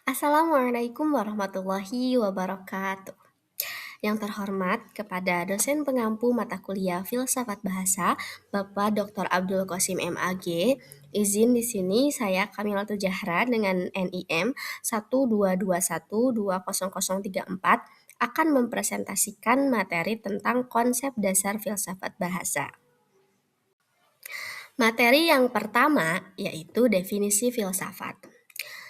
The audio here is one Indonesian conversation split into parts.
Assalamualaikum warahmatullahi wabarakatuh. Yang terhormat kepada dosen pengampu mata kuliah Filsafat Bahasa, Bapak Dr. Abdul Qasim MAG. Izin di sini saya Kamilatul Zahra dengan NIM 122120034 akan mempresentasikan materi tentang konsep dasar filsafat bahasa. Materi yang pertama yaitu definisi filsafat.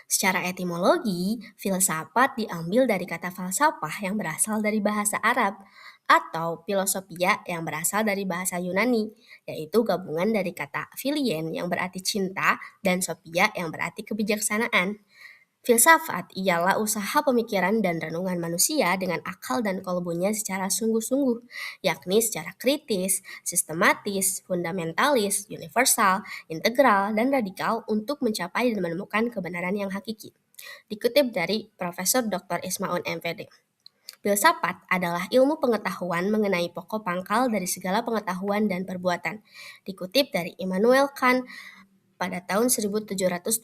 Secara etimologi, filsafat diambil dari kata falsafah yang berasal dari bahasa Arab atau filosofia yang berasal dari bahasa Yunani, yaitu gabungan dari kata filien yang berarti cinta dan sophia yang berarti kebijaksanaan. Filsafat ialah usaha pemikiran dan renungan manusia dengan akal dan kolbunya secara sungguh-sungguh, yakni secara kritis, sistematis, fundamentalis, universal, integral, dan radikal untuk mencapai dan menemukan kebenaran yang hakiki. Dikutip dari Profesor Dr. Ismaun MPD. Filsafat adalah ilmu pengetahuan mengenai pokok pangkal dari segala pengetahuan dan perbuatan. Dikutip dari Immanuel Kant pada tahun 1724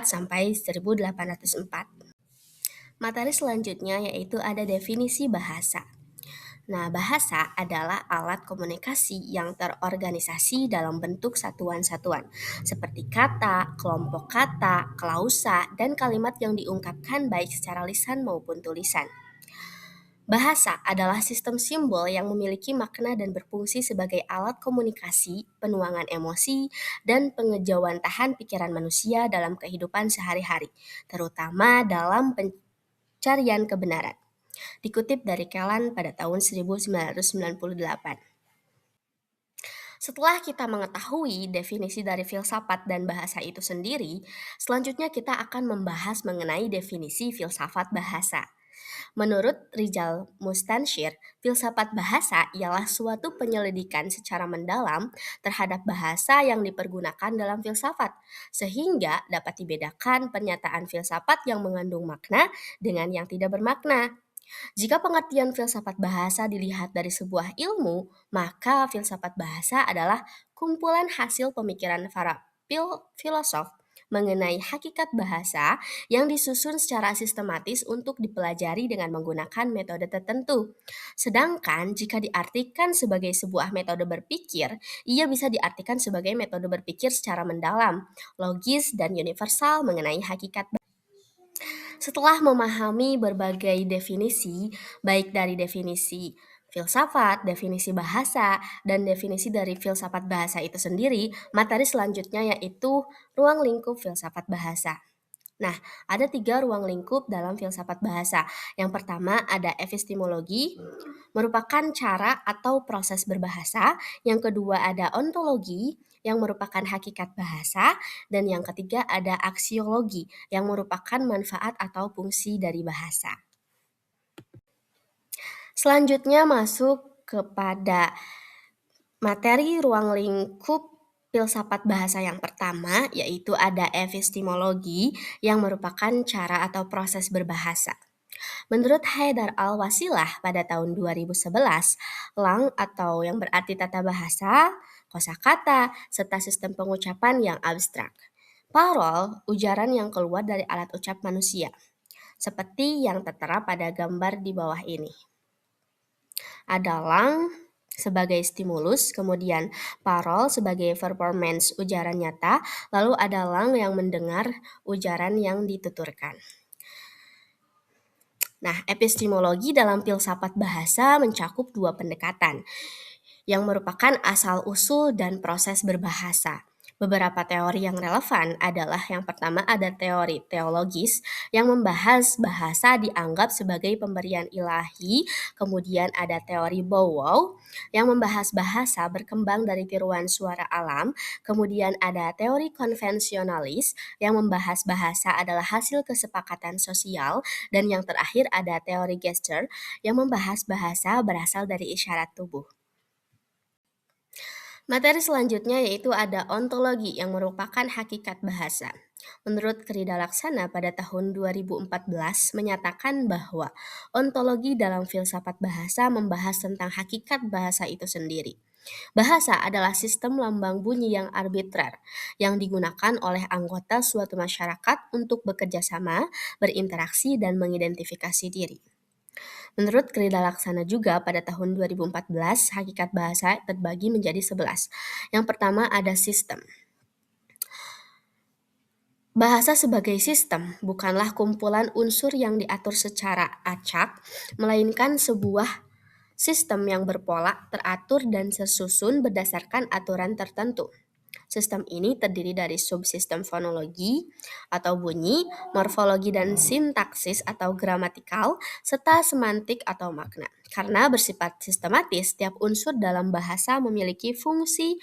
sampai 1804. Materi selanjutnya yaitu ada definisi bahasa. Nah, bahasa adalah alat komunikasi yang terorganisasi dalam bentuk satuan-satuan, seperti kata, kelompok kata, klausa, dan kalimat yang diungkapkan baik secara lisan maupun tulisan. Bahasa adalah sistem simbol yang memiliki makna dan berfungsi sebagai alat komunikasi, penuangan emosi, dan pengejawantahan pikiran manusia dalam kehidupan sehari-hari, terutama dalam pencarian kebenaran. Dikutip dari Kellan pada tahun 1998. Setelah kita mengetahui definisi dari filsafat dan bahasa itu sendiri, selanjutnya kita akan membahas mengenai definisi filsafat bahasa. Menurut Rijal Mustansyir, filsafat bahasa ialah suatu penyelidikan secara mendalam terhadap bahasa yang dipergunakan dalam filsafat, sehingga dapat dibedakan pernyataan filsafat yang mengandung makna dengan yang tidak bermakna. Jika pengertian filsafat bahasa dilihat dari sebuah ilmu, maka filsafat bahasa adalah kumpulan hasil pemikiran para filosof mengenai hakikat bahasa yang disusun secara sistematis untuk dipelajari dengan menggunakan metode tertentu. Sedangkan jika diartikan sebagai sebuah metode berpikir, ia bisa diartikan sebagai metode berpikir secara mendalam, logis, dan universal mengenai hakikat. Setelah memahami berbagai definisi, baik dari definisi filsafat, definisi bahasa, dan definisi dari filsafat bahasa itu sendiri, materi selanjutnya yaitu ruang lingkup filsafat bahasa. Nah, ada 3 ruang lingkup dalam filsafat bahasa. Yang pertama ada epistemologi, merupakan cara atau proses berbahasa. Yang kedua ada ontologi, yang merupakan hakikat bahasa. Dan yang ketiga ada aksiologi, yang merupakan manfaat atau fungsi dari bahasa. Selanjutnya masuk kepada materi ruang lingkup filsafat bahasa yang pertama, yaitu ada epistemologi, yang merupakan cara atau proses berbahasa. Menurut Haidar Al-Wasilah pada tahun 2011, lang atau yang berarti tata bahasa, kosakata, serta sistem pengucapan yang abstrak. Parol, ujaran yang keluar dari alat ucap manusia, seperti yang tertera pada gambar di bawah ini. Ada lang sebagai stimulus, kemudian parol sebagai performance ujaran nyata, lalu ada lang yang mendengar ujaran yang dituturkan. Nah, epistemologi dalam filsafat bahasa mencakup 2 pendekatan yang merupakan asal-usul dan proses berbahasa. Beberapa teori yang relevan adalah yang pertama ada teori teologis yang membahas bahasa dianggap sebagai pemberian ilahi, kemudian ada teori Bow yang membahas bahasa berkembang dari tiruan suara alam, kemudian ada teori konvensionalis yang membahas bahasa adalah hasil kesepakatan sosial, dan yang terakhir ada teori gesture yang membahas bahasa berasal dari isyarat tubuh. Materi selanjutnya yaitu ada ontologi yang merupakan hakikat bahasa. Menurut Krida Laksana pada tahun 2014 menyatakan bahwa ontologi dalam filsafat bahasa membahas tentang hakikat bahasa itu sendiri. Bahasa adalah sistem lambang bunyi yang arbitrer yang digunakan oleh anggota suatu masyarakat untuk bekerja sama, berinteraksi, dan mengidentifikasi diri. Menurut Krida Laksana juga pada tahun 2014, hakikat bahasa terbagi menjadi 11. Yang pertama ada sistem. Bahasa sebagai sistem bukanlah kumpulan unsur yang diatur secara acak, melainkan sebuah sistem yang berpola, teratur, dan tersusun berdasarkan aturan tertentu. Sistem ini terdiri dari subsistem fonologi atau bunyi, morfologi dan sintaksis atau gramatikal, serta semantik atau makna. Karena bersifat sistematis, setiap unsur dalam bahasa memiliki fungsi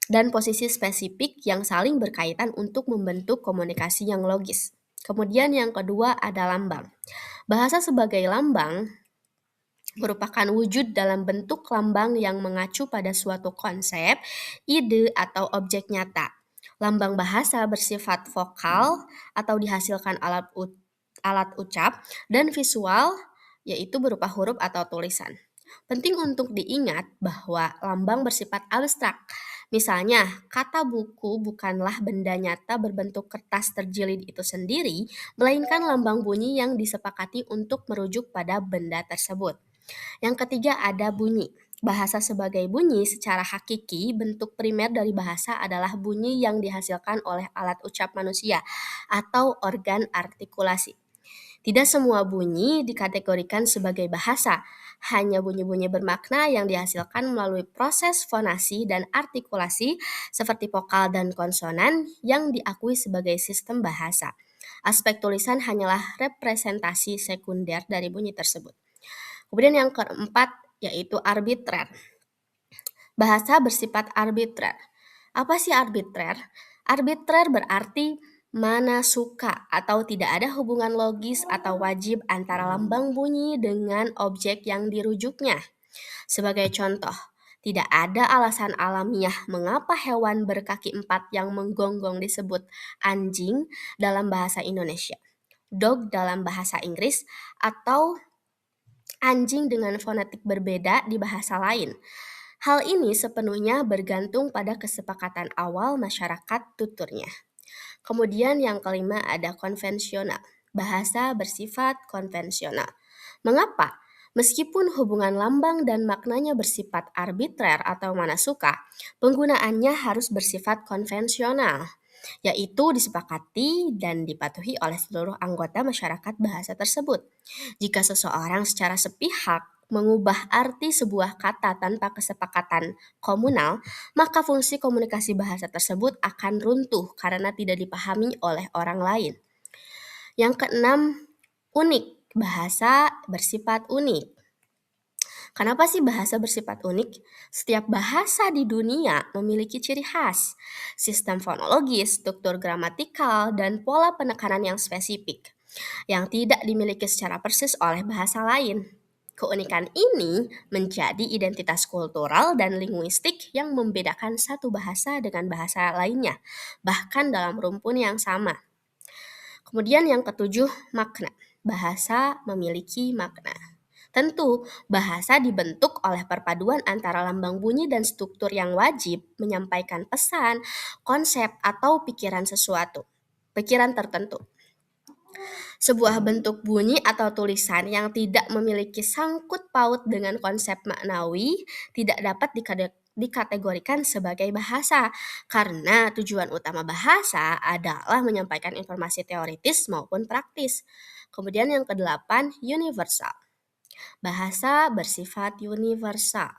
dan posisi spesifik yang saling berkaitan untuk membentuk komunikasi yang logis. Kemudian yang kedua ada lambang. Bahasa sebagai lambang merupakan wujud dalam bentuk lambang yang mengacu pada suatu konsep, ide, atau objek nyata. Lambang bahasa bersifat vokal atau dihasilkan alat ucap dan visual yaitu berupa huruf atau tulisan. Penting untuk diingat bahwa lambang bersifat abstrak. Misalnya, kata buku bukanlah benda nyata berbentuk kertas terjilid itu sendiri, melainkan lambang bunyi yang disepakati untuk merujuk pada benda tersebut. Yang ketiga ada bunyi. Bahasa sebagai bunyi secara hakiki, bentuk primer dari bahasa adalah bunyi yang dihasilkan oleh alat ucap manusia atau organ artikulasi. Tidak semua bunyi dikategorikan sebagai bahasa, hanya bunyi-bunyi bermakna yang dihasilkan melalui proses fonasi dan artikulasi seperti vokal dan konsonan yang diakui sebagai sistem bahasa. Aspek tulisan hanyalah representasi sekunder dari bunyi tersebut. Kemudian yang keempat yaitu arbitrer. Bahasa bersifat arbitrer. Apa sih arbitrer? Arbitrer berarti mana suka atau tidak ada hubungan logis atau wajib antara lambang bunyi dengan objek yang dirujuknya. Sebagai contoh, tidak ada alasan alamiah mengapa hewan berkaki empat yang menggonggong disebut anjing dalam bahasa Indonesia, dog dalam bahasa Inggris, atau anjing dengan fonetik berbeda di bahasa lain. Hal ini sepenuhnya bergantung pada kesepakatan awal masyarakat tuturnya. Kemudian yang kelima ada konvensional. Bahasa bersifat konvensional. Mengapa? Meskipun hubungan lambang dan maknanya bersifat arbitrer atau mana suka, penggunaannya harus bersifat konvensional, yaitu disepakati dan dipatuhi oleh seluruh anggota masyarakat bahasa tersebut. Jika seseorang secara sepihak mengubah arti sebuah kata tanpa kesepakatan komunal, maka fungsi komunikasi bahasa tersebut akan runtuh karena tidak dipahami oleh orang lain. Yang keenam, unik. Bahasa bersifat unik. Kenapa sih bahasa bersifat unik? Setiap bahasa di dunia memiliki ciri khas, sistem fonologis, struktur gramatikal, dan pola penekanan yang spesifik, yang tidak dimiliki secara persis oleh bahasa lain. Keunikan ini menjadi identitas kultural dan linguistik yang membedakan satu bahasa dengan bahasa lainnya, bahkan dalam rumpun yang sama. Kemudian yang ketujuh, makna. Bahasa memiliki makna. Tentu, bahasa dibentuk oleh perpaduan antara lambang bunyi dan struktur yang wajib menyampaikan pesan, konsep, atau pikiran tertentu. Sebuah bentuk bunyi atau tulisan yang tidak memiliki sangkut paut dengan konsep maknawi tidak dapat dikategorikan sebagai bahasa, karena tujuan utama bahasa adalah menyampaikan informasi teoritis maupun praktis. Kemudian yang kedelapan, universal. Bahasa bersifat universal.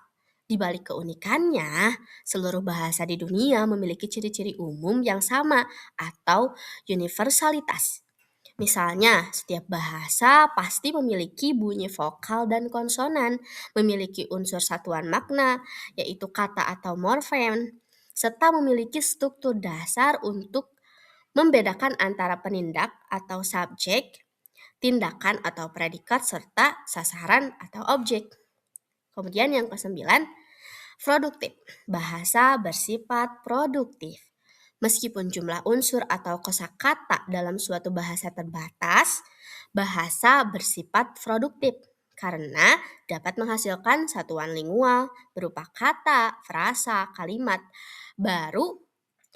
Di balik keunikannya, seluruh bahasa di dunia memiliki ciri-ciri umum yang sama atau universalitas. Misalnya, setiap bahasa pasti memiliki bunyi vokal dan konsonan, memiliki unsur satuan makna, yaitu kata atau morfem, serta memiliki struktur dasar untuk membedakan antara penindak atau subjek, tindakan atau predikat, serta sasaran atau objek. Kemudian yang kesembilan, produktif. Bahasa bersifat produktif. Meskipun jumlah unsur atau kosakata dalam suatu bahasa terbatas, bahasa bersifat produktif karena dapat menghasilkan satuan lingual berupa kata, frasa, kalimat baru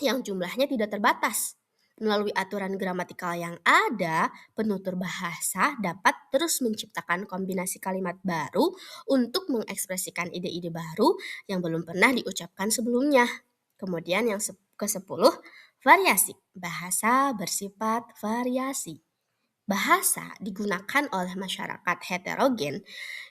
yang jumlahnya tidak terbatas. Melalui aturan gramatikal yang ada, penutur bahasa dapat terus menciptakan kombinasi kalimat baru untuk mengekspresikan ide-ide baru yang belum pernah diucapkan sebelumnya. Kemudian yang ke-10, variasi. Bahasa bersifat variasi. Bahasa digunakan oleh masyarakat heterogen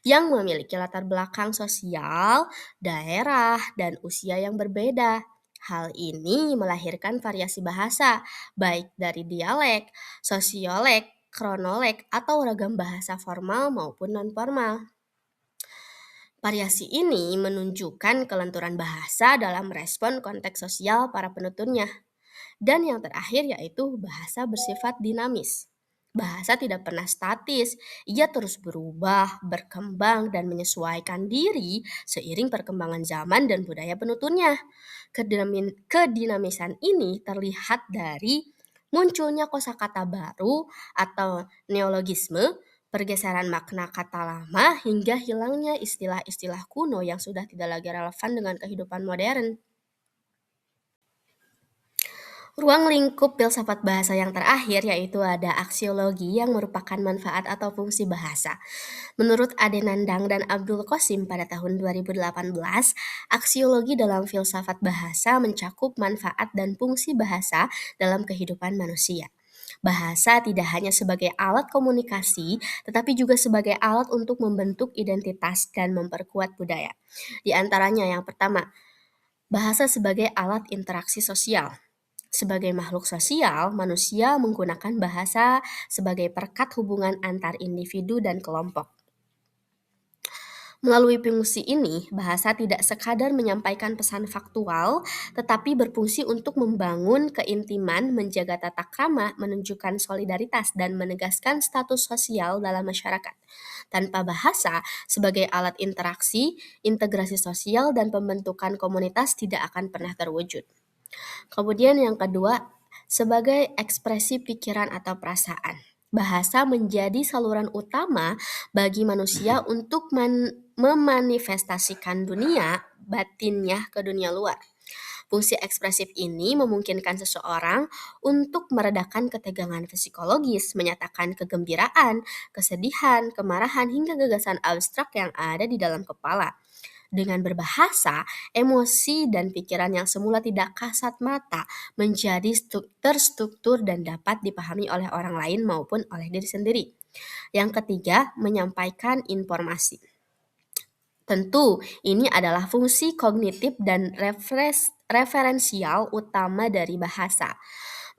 yang memiliki latar belakang sosial, daerah, dan usia yang berbeda. Hal ini melahirkan variasi bahasa, baik dari dialek, sosiolek, kronolog, atau ragam bahasa formal maupun non-formal. Variasi ini menunjukkan kelenturan bahasa dalam respon konteks sosial para penuturnya. Dan yang terakhir yaitu bahasa bersifat dinamis. Bahasa tidak pernah statis, ia terus berubah, berkembang, dan menyesuaikan diri seiring perkembangan zaman dan budaya penuturnya. Kedinamisan ini terlihat dari munculnya kosakata baru atau neologisme, pergeseran makna kata lama, hingga hilangnya istilah-istilah kuno yang sudah tidak lagi relevan dengan kehidupan modern. Ruang lingkup filsafat bahasa yang terakhir yaitu ada aksiologi yang merupakan manfaat atau fungsi bahasa. Menurut Ade Nandang dan Abdul Qasim pada tahun 2018, aksiologi dalam filsafat bahasa mencakup manfaat dan fungsi bahasa dalam kehidupan manusia. Bahasa tidak hanya sebagai alat komunikasi, tetapi juga sebagai alat untuk membentuk identitas dan memperkuat budaya. Di antaranya yang pertama, bahasa sebagai alat interaksi sosial. Sebagai makhluk sosial, manusia menggunakan bahasa sebagai perekat hubungan antar individu dan kelompok. Melalui fungsi ini, bahasa tidak sekadar menyampaikan pesan faktual, tetapi berfungsi untuk membangun keintiman, menjaga tata krama, menunjukkan solidaritas, dan menegaskan status sosial dalam masyarakat. Tanpa bahasa, sebagai alat interaksi, integrasi sosial, dan pembentukan komunitas tidak akan pernah terwujud. Kemudian yang kedua, sebagai ekspresi pikiran atau perasaan. Bahasa menjadi saluran utama bagi manusia untuk memanifestasikan dunia batinnya ke dunia luar. Fungsi ekspresif ini memungkinkan seseorang untuk meredakan ketegangan psikologis, menyatakan kegembiraan, kesedihan, kemarahan, hingga gagasan abstrak yang ada di dalam kepala. Dengan berbahasa, emosi dan pikiran yang semula tidak kasat mata menjadi terstruktur dan dapat dipahami oleh orang lain maupun oleh diri sendiri. Yang ketiga, menyampaikan informasi. Tentu, ini adalah fungsi kognitif dan referensial utama dari bahasa.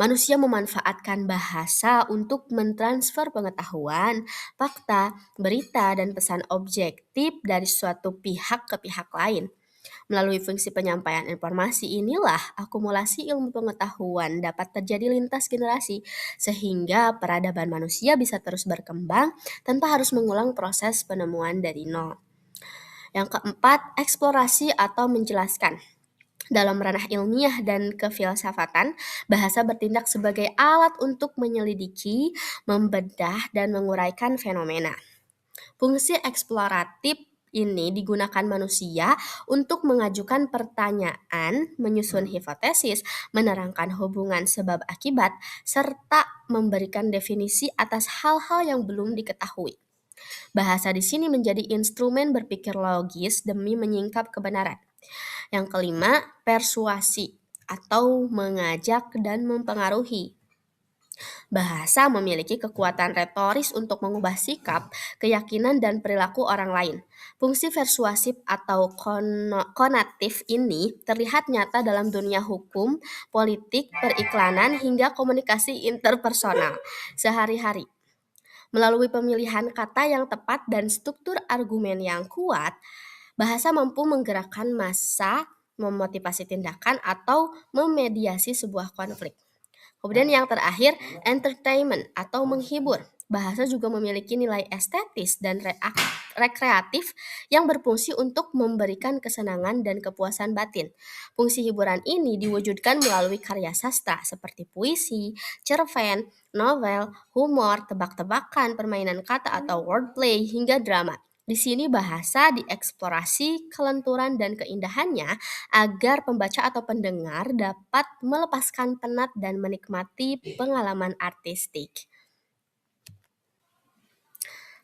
Manusia memanfaatkan bahasa untuk mentransfer pengetahuan, fakta, berita, dan pesan objektif dari suatu pihak ke pihak lain. Melalui fungsi penyampaian informasi inilah akumulasi ilmu pengetahuan dapat terjadi lintas generasi, sehingga peradaban manusia bisa terus berkembang tanpa harus mengulang proses penemuan dari nol. Yang keempat, eksplorasi atau menjelaskan. Dalam ranah ilmiah dan kefilsafatan, bahasa bertindak sebagai alat untuk menyelidiki, membedah, dan menguraikan fenomena. Fungsi eksploratif ini digunakan manusia untuk mengajukan pertanyaan, menyusun hipotesis, menerangkan hubungan sebab akibat, serta memberikan definisi atas hal-hal yang belum diketahui. Bahasa di sini menjadi instrumen berpikir logis demi menyingkap kebenaran. Yang kelima, persuasi atau mengajak dan mempengaruhi. Bahasa memiliki kekuatan retoris untuk mengubah sikap, keyakinan, dan perilaku orang lain. Fungsi persuasif atau konatif ini terlihat nyata dalam dunia hukum, politik, periklanan, hingga komunikasi interpersonal sehari-hari. Melalui pemilihan kata yang tepat dan struktur argumen yang kuat, bahasa mampu menggerakkan massa, memotivasi tindakan, atau memediasi sebuah konflik. Kemudian yang terakhir, entertainment atau menghibur. Bahasa juga memiliki nilai estetis dan rekreatif yang berfungsi untuk memberikan kesenangan dan kepuasan batin. Fungsi hiburan ini diwujudkan melalui karya sastra seperti puisi, cerpen, novel, humor, tebak-tebakan, permainan kata atau wordplay, hingga drama. Di sini bahasa dieksplorasi kelenturan dan keindahannya agar pembaca atau pendengar dapat melepaskan penat dan menikmati pengalaman artistik.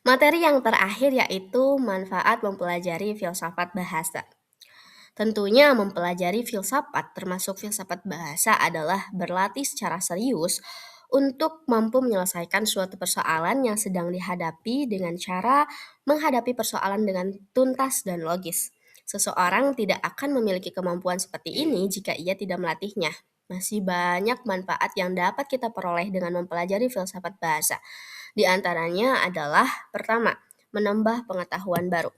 Materi yang terakhir yaitu manfaat mempelajari filsafat bahasa. Tentunya mempelajari filsafat termasuk filsafat bahasa adalah berlatih secara serius untuk mampu menyelesaikan suatu persoalan yang sedang dihadapi dengan cara menghadapi persoalan dengan tuntas dan logis. Seseorang tidak akan memiliki kemampuan seperti ini jika ia tidak melatihnya. Masih banyak manfaat yang dapat kita peroleh dengan mempelajari filsafat bahasa. Di antaranya adalah pertama, menambah pengetahuan baru.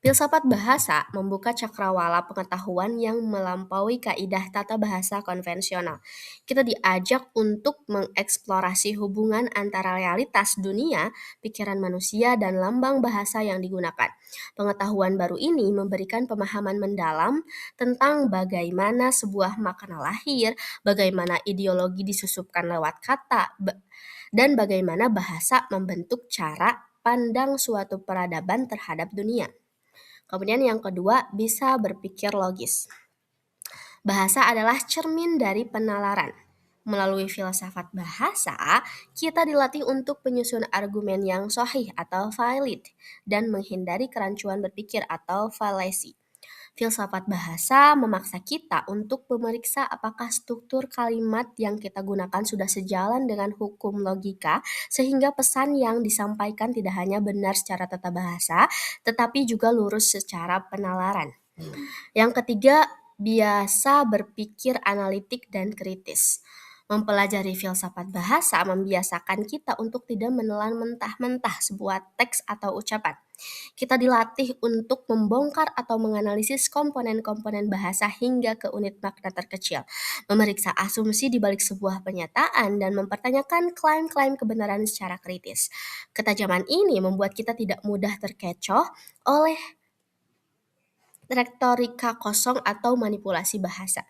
Filsafat bahasa membuka cakrawala pengetahuan yang melampaui kaidah tata bahasa konvensional. Kita diajak untuk mengeksplorasi hubungan antara realitas dunia, pikiran manusia, dan lambang bahasa yang digunakan. Pengetahuan baru ini memberikan pemahaman mendalam tentang bagaimana sebuah makna lahir, bagaimana ideologi disusupkan lewat kata, dan bagaimana bahasa membentuk cara pandang suatu peradaban terhadap dunia. Kemudian yang kedua, bisa berpikir logis. Bahasa adalah cermin dari penalaran. Melalui filsafat bahasa, kita dilatih untuk penyusun argumen yang sahih atau valid dan menghindari kerancuan berpikir atau fallacy. Filsafat bahasa memaksa kita untuk memeriksa apakah struktur kalimat yang kita gunakan sudah sejalan dengan hukum logika, sehingga pesan yang disampaikan tidak hanya benar secara tata bahasa, tetapi juga lurus secara penalaran. Yang ketiga, biasa berpikir analitik dan kritis. Mempelajari filsafat bahasa membiasakan kita untuk tidak menelan mentah-mentah sebuah teks atau ucapan. Kita dilatih untuk membongkar atau menganalisis komponen-komponen bahasa hingga ke unit makna terkecil, memeriksa asumsi di balik sebuah pernyataan, dan mempertanyakan klaim-klaim kebenaran secara kritis. Ketajaman ini membuat kita tidak mudah terkecoh oleh retorika kosong atau manipulasi bahasa.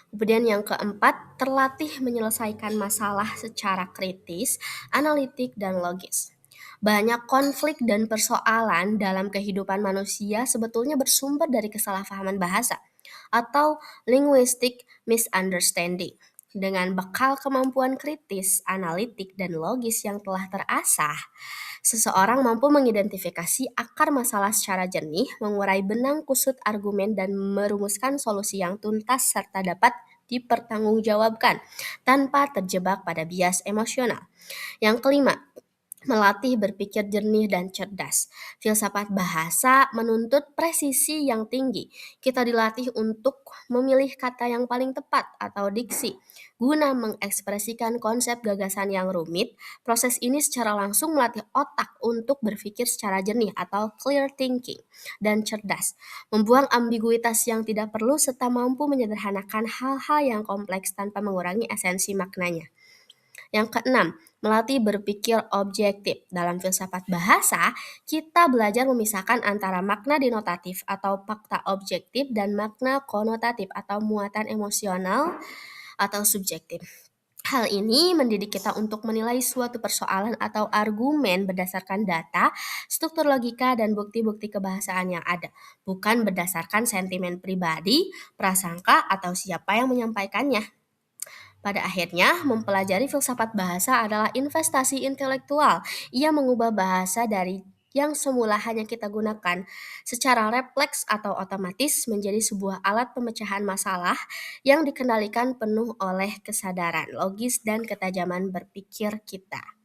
Kemudian yang keempat, terlatih menyelesaikan masalah secara kritis, analitik, dan logis. Banyak konflik dan persoalan dalam kehidupan manusia sebetulnya bersumber dari kesalahpahaman bahasa atau linguistic misunderstanding. Dengan bekal kemampuan kritis, analitik, dan logis yang telah terasah, seseorang mampu mengidentifikasi akar masalah secara jernih, mengurai benang kusut argumen, dan merumuskan solusi yang tuntas serta dapat dipertanggungjawabkan tanpa terjebak pada bias emosional. Yang kelima, melatih berpikir jernih dan cerdas. Filsafat bahasa menuntut presisi yang tinggi. Kita dilatih untuk memilih kata yang paling tepat atau diksi. Guna mengekspresikan konsep gagasan yang rumit, proses ini secara langsung melatih otak untuk berpikir secara jernih atau clear thinking dan cerdas. Membuang ambiguitas yang tidak perlu serta mampu menyederhanakan hal-hal yang kompleks tanpa mengurangi esensi maknanya. Yang keenam, melatih berpikir objektif. Dalam filsafat bahasa, kita belajar memisahkan antara makna denotatif atau fakta objektif dan makna konotatif atau muatan emosional atau subjektif. Hal ini mendidik kita untuk menilai suatu persoalan atau argumen berdasarkan data, struktur logika, dan bukti-bukti kebahasaan yang ada, bukan berdasarkan sentimen pribadi, prasangka, atau siapa yang menyampaikannya. Pada akhirnya, mempelajari filsafat bahasa adalah investasi intelektual. Ia mengubah bahasa dari yang semula hanya kita gunakan secara refleks atau otomatis menjadi sebuah alat pemecahan masalah yang dikendalikan penuh oleh kesadaran logis dan ketajaman berpikir kita.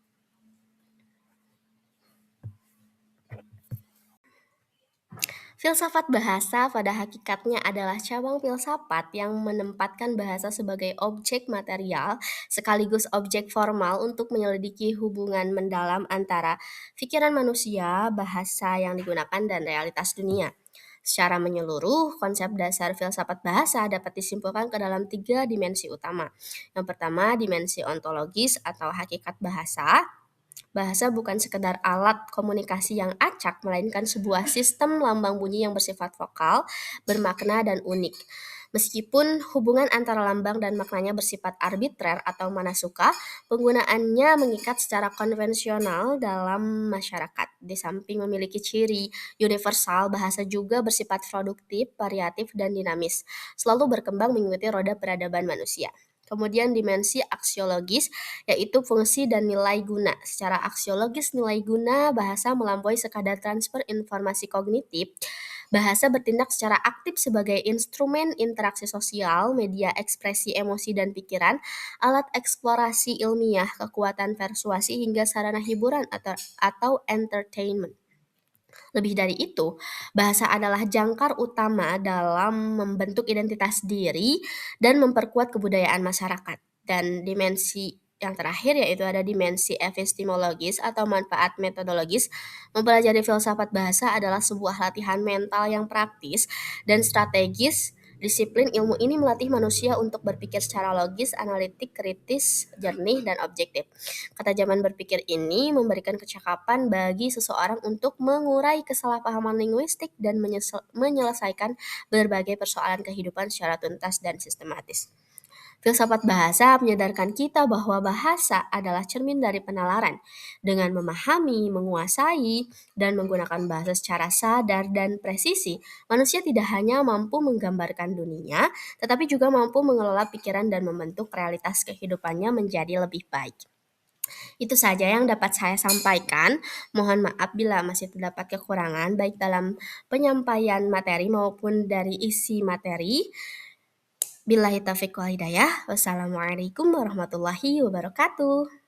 Filsafat bahasa pada hakikatnya adalah cabang filsafat yang menempatkan bahasa sebagai objek material sekaligus objek formal untuk menyelidiki hubungan mendalam antara pikiran manusia, bahasa yang digunakan, dan realitas dunia. Secara menyeluruh, konsep dasar filsafat bahasa dapat disimpulkan ke dalam tiga dimensi utama. Yang pertama, dimensi ontologis atau hakikat bahasa. Bahasa bukan sekedar alat komunikasi yang acak, melainkan sebuah sistem lambang bunyi yang bersifat vokal, bermakna, dan unik. Meskipun hubungan antara lambang dan maknanya bersifat arbitrer atau mana suka, penggunaannya mengikat secara konvensional dalam masyarakat. Di samping memiliki ciri universal, bahasa juga bersifat produktif, variatif, dan dinamis, selalu berkembang mengikuti roda peradaban manusia. Kemudian dimensi aksiologis, yaitu fungsi dan nilai guna. Secara aksiologis, nilai guna bahasa melampaui sekadar transfer informasi kognitif. Bahasa bertindak secara aktif sebagai instrumen interaksi sosial, media ekspresi emosi dan pikiran, alat eksplorasi ilmiah, kekuatan persuasi, hingga sarana hiburan atau entertainment. Lebih dari itu, bahasa adalah jangkar utama dalam membentuk identitas diri dan memperkuat kebudayaan masyarakat. Dan dimensi yang terakhir yaitu ada dimensi epistemologis atau manfaat metodologis. Mempelajari filsafat bahasa adalah sebuah latihan mental yang praktis dan strategis. Disiplin ilmu ini melatih manusia untuk berpikir secara logis, analitik, kritis, jernih, dan objektif. Ketajaman berpikir ini memberikan kecakapan bagi seseorang untuk mengurai kesalahpahaman linguistik dan menyelesaikan berbagai persoalan kehidupan secara tuntas dan sistematis. Filsafat bahasa menyadarkan kita bahwa bahasa adalah cermin dari penalaran. Dengan memahami, menguasai, dan menggunakan bahasa secara sadar dan presisi, manusia tidak hanya mampu menggambarkan dunia, tetapi juga mampu mengelola pikiran dan membentuk realitas kehidupannya menjadi lebih baik. Itu saja yang dapat saya sampaikan. Mohon maaf bila masih terdapat kekurangan baik dalam penyampaian materi maupun dari isi materi. Billahi taufiq wal hidayah. Wassalamualaikum warahmatullahi wabarakatuh.